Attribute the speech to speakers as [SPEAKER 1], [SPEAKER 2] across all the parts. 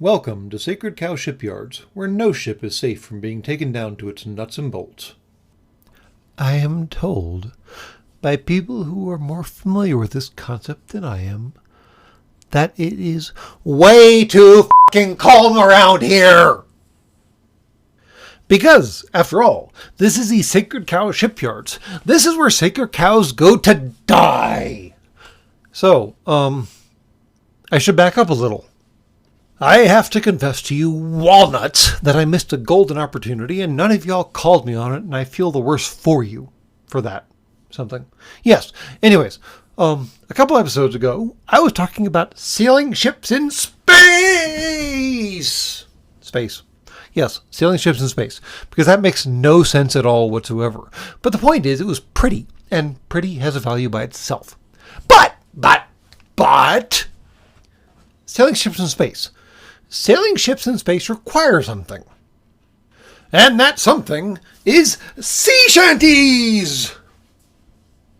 [SPEAKER 1] Welcome to Sacred Cow Shipyards, where no ship is safe from being taken down to its nuts and bolts. I am told, by people who are more familiar with this concept than I am, that it is way too fucking calm around here! Because, after all, this is the Sacred Cow Shipyards. This is where sacred cows go to die! So, I should back up a little. I have to confess to you, walnuts, that I missed a golden opportunity and none of y'all called me on it, and I feel the worse for you for that. Something. Yes. Anyways, a couple episodes ago, I was talking about sailing ships in space! Space. Yes, sailing ships in space. Because that makes no sense at all whatsoever. But the point is, it was pretty, and pretty has a value by itself. But! Sailing ships in space. Sailing ships in space require something. And that something is sea shanties!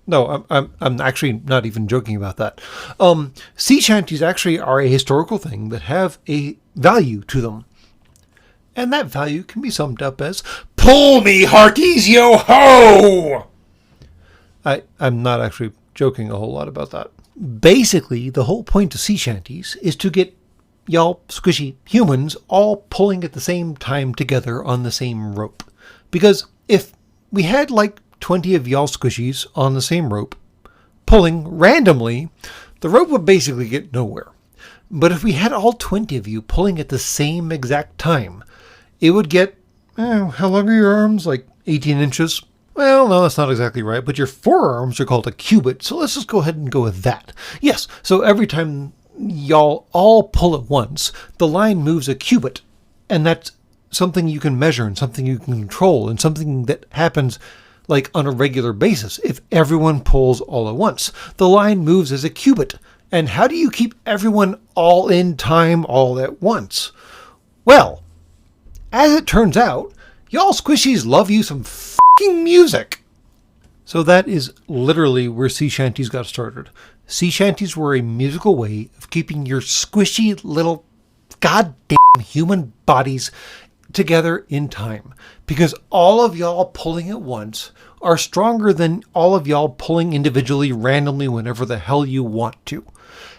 [SPEAKER 1] No, I'm actually not even joking about that. Sea shanties actually are a historical thing that have a value to them. And that value can be summed up as, pull me, hearties, yo-ho! I'm not actually joking a whole lot about that. Basically, the whole point of sea shanties is to get y'all squishy humans all pulling at the same time together on the same rope. Because if we had like 20 of y'all squishies on the same rope, pulling randomly, the rope would basically get nowhere. But if we had all 20 of you pulling at the same exact time, it would get, how long are your arms? Like 18 inches? Well, no, that's not exactly right, but your forearms are called a cubit, so let's just go ahead and go with that. Yes, so every time y'all all pull at once, the line moves a cubit, and that's something you can measure and something you can control and something that happens like on a regular basis. If everyone pulls all at once, the line moves as a cubit. And how do you keep everyone all in time all at once? Well, as it turns out, y'all squishies love you some fucking music. So that is literally where sea shanties got started. Sea shanties were a musical way of keeping your squishy little goddamn human bodies together in time. Because all of y'all pulling at once are stronger than all of y'all pulling individually randomly whenever the hell you want to.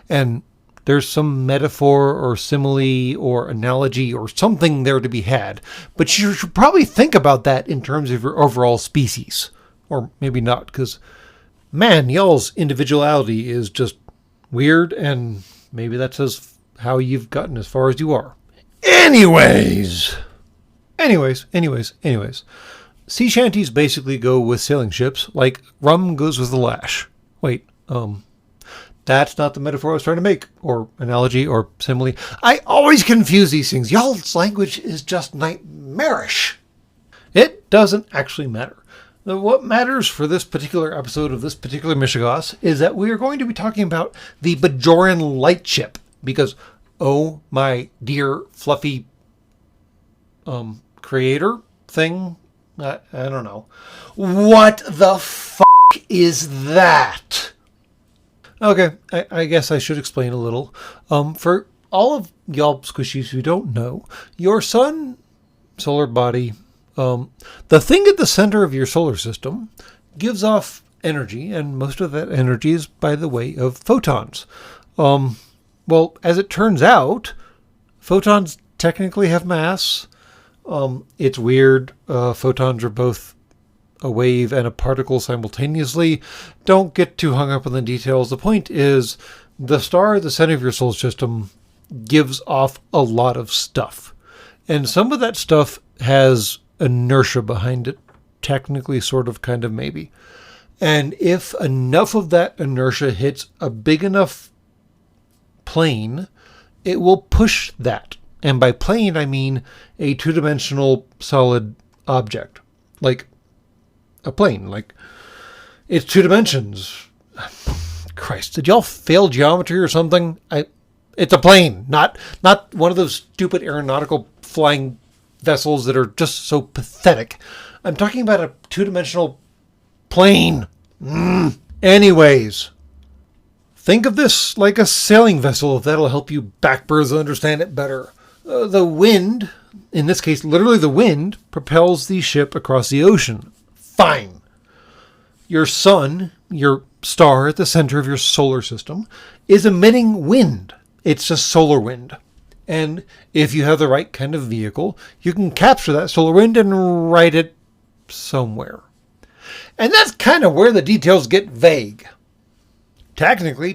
[SPEAKER 1] And there's some metaphor or simile or analogy or something there to be had. But you should probably think about that in terms of your overall species. Or maybe not, because man, y'all's individuality is just weird, and maybe that's how you've gotten as far as you are. Anyways. Sea shanties basically go with sailing ships like rum goes with the lash. Wait, that's not the metaphor I was trying to make, or analogy, or simile. I always confuse these things. Y'all's language is just nightmarish. It doesn't actually matter. What matters for this particular episode of this particular Mishigas is that we are going to be talking about the Bajoran lightship. Because, oh my dear fluffy creator thing, I don't know. What the fuck is that? Okay, I guess I should explain a little. For all of y'all squishies who don't know, your sun, solar body, the thing at the center of your solar system gives off energy, and most of that energy is by the way of photons. Well, as it turns out, photons technically have mass. It's weird. Photons are both a wave and a particle simultaneously. Don't get too hung up on the details. The point is, the star at the center of your solar system gives off a lot of stuff. And some of that stuff has inertia behind it. Technically, sort of, kind of, maybe. And if enough of that inertia hits a big enough plane, it will push that. And by plane, I mean a two-dimensional solid object. Like a plane. Like, it's 2 dimensions. Christ, did y'all fail geometry or something? It's a plane, not one of those stupid aeronautical flying vessels that are just so pathetic. I'm talking about a 2-dimensional plane. Anyways, think of this like a sailing vessel, if that'll help you backbirds understand it better. The wind, in this case, literally the wind, propels the ship across the ocean. Fine. Your sun, your star at the center of your solar system, is emitting wind. It's just solar wind. And if you have the right kind of vehicle, you can capture that solar wind and ride it somewhere. And that's kind of where the details get vague. Technically,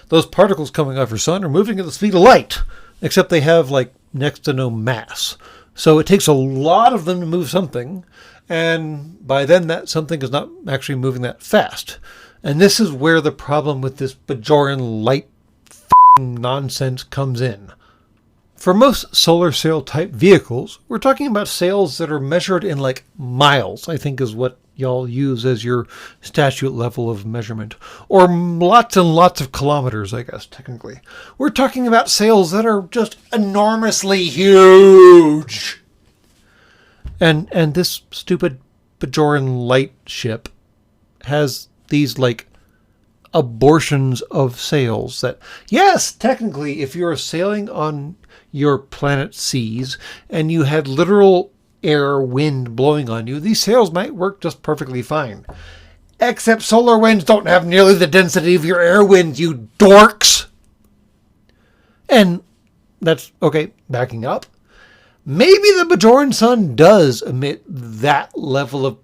[SPEAKER 1] those particles coming off your sun are moving at the speed of light, except they have like next to no mass. So it takes a lot of them to move something, and by then that something is not actually moving that fast. And this is where the problem with this Bajoran light nonsense comes in. For most solar sail type vehicles, we're talking about sails that are measured in like miles, I think is what y'all use as your statute level of measurement. Or lots and lots of kilometers, I guess, technically. We're talking about sails that are just enormously huge. And this stupid Bajoran light ship has these like abortions of sails that, yes, technically, if you're sailing on your planet's seas and you had literal air wind blowing on you, these sails might work just perfectly fine. Except solar winds don't have nearly the density of your air winds, you dorks. And that's, okay, backing up. Maybe the Bajoran sun does emit that level of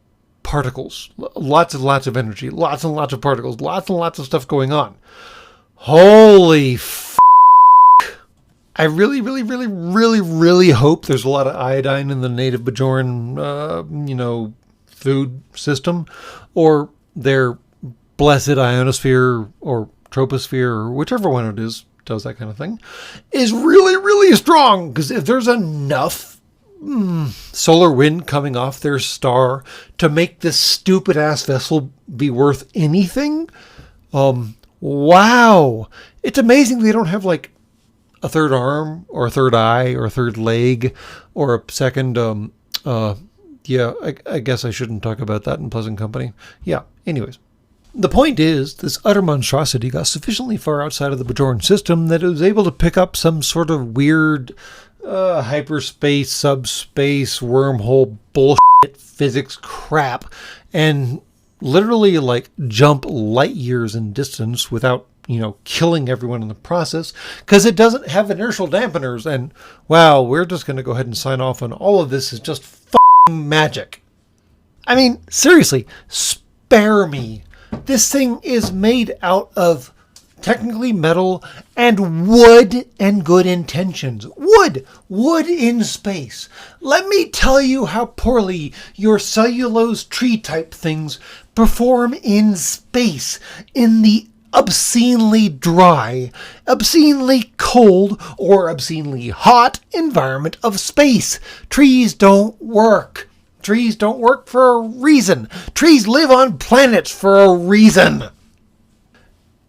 [SPEAKER 1] particles. Lots and lots of energy, lots and lots of particles, lots and lots of stuff going on. Holy f***. I really hope there's a lot of iodine in the native Bajoran, food system, or their blessed ionosphere or troposphere, or whichever one it is, does that kind of thing, is really strong. Because if there's enough solar wind coming off their star to make this stupid ass vessel be worth anything, wow. It's amazing they don't have like a third arm or a third eye or a third leg or a second, I guess I shouldn't talk about that in pleasant company. Yeah, anyways. The point is, this utter monstrosity got sufficiently far outside of the Bajoran system that it was able to pick up some sort of weird hyperspace, subspace, wormhole bullshit physics crap and literally like jump light years in distance without, killing everyone in the process, because it doesn't have inertial dampeners. And wow, we're just going to go ahead and sign off on all of this is just f***ing magic. I mean, seriously, spare me. This thing is made out of technically metal and wood and good intentions. Wood in space. Let me tell you how poorly your cellulose tree type things perform in space, in the obscenely dry, obscenely cold, or obscenely hot environment of space. Trees don't work. Trees don't work for a reason. Trees live on planets for a reason.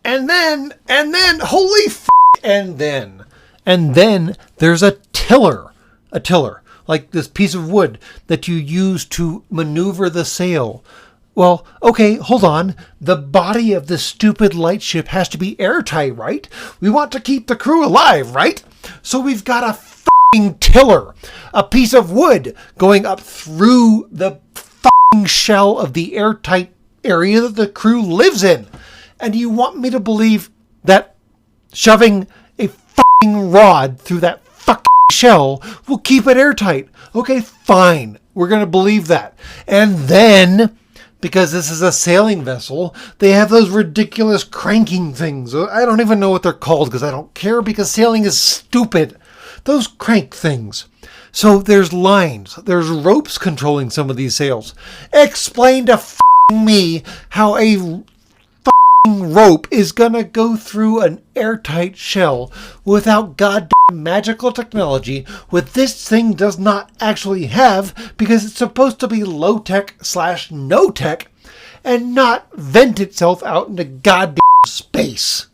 [SPEAKER 1] And then, holy f***, and then there's a tiller, like this piece of wood that you use to maneuver the sail. Well, okay, hold on. The body of this stupid lightship has to be airtight, right? We want to keep the crew alive, right? So we've got a f***ing tiller, a piece of wood going up through the f***ing shell of the airtight area that the crew lives in. And you want me to believe that shoving a f***ing rod through that f***ing shell will keep it airtight? Okay, fine. We're going to believe that. And then, because this is a sailing vessel, they have those ridiculous cranking things. I don't even know what they're called because I don't care, because sailing is stupid. Those crank things. So there's lines. There's ropes controlling some of these sails. Explain to me how a rope is gonna go through an airtight shell without goddamn magical technology, which this thing does not actually have, because it's supposed to be low-tech / no-tech and not vent itself out into goddamn space.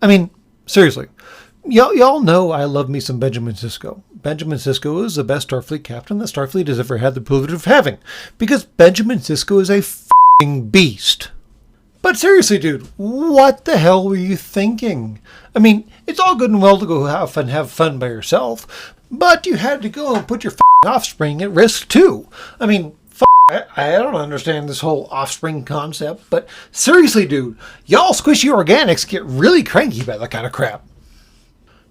[SPEAKER 1] I mean, seriously. Y'all know I love me some Benjamin Sisko. Benjamin Sisko is the best Starfleet captain that Starfleet has ever had the privilege of having, because Benjamin Sisko is a f***ing beast. But seriously, dude, what the hell were you thinking? I mean, it's all good and well to go have fun by yourself, but you had to go and put your offspring at risk too. I mean, I don't understand this whole offspring concept, but seriously, dude, y'all squishy organics get really cranky by that kind of crap.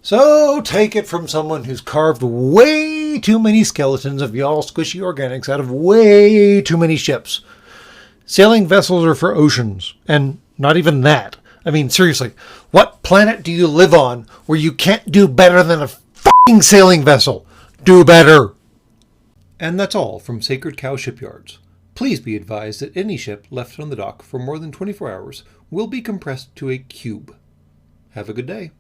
[SPEAKER 1] So take it from someone who's carved way too many skeletons of y'all squishy organics out of way too many ships. Sailing vessels are for oceans, and not even that. I mean, seriously, what planet do you live on where you can't do better than a fucking sailing vessel? Do better! And that's all from Sacred Cow Shipyards. Please be advised that any ship left on the dock for more than 24 hours will be compressed to a cube. Have a good day.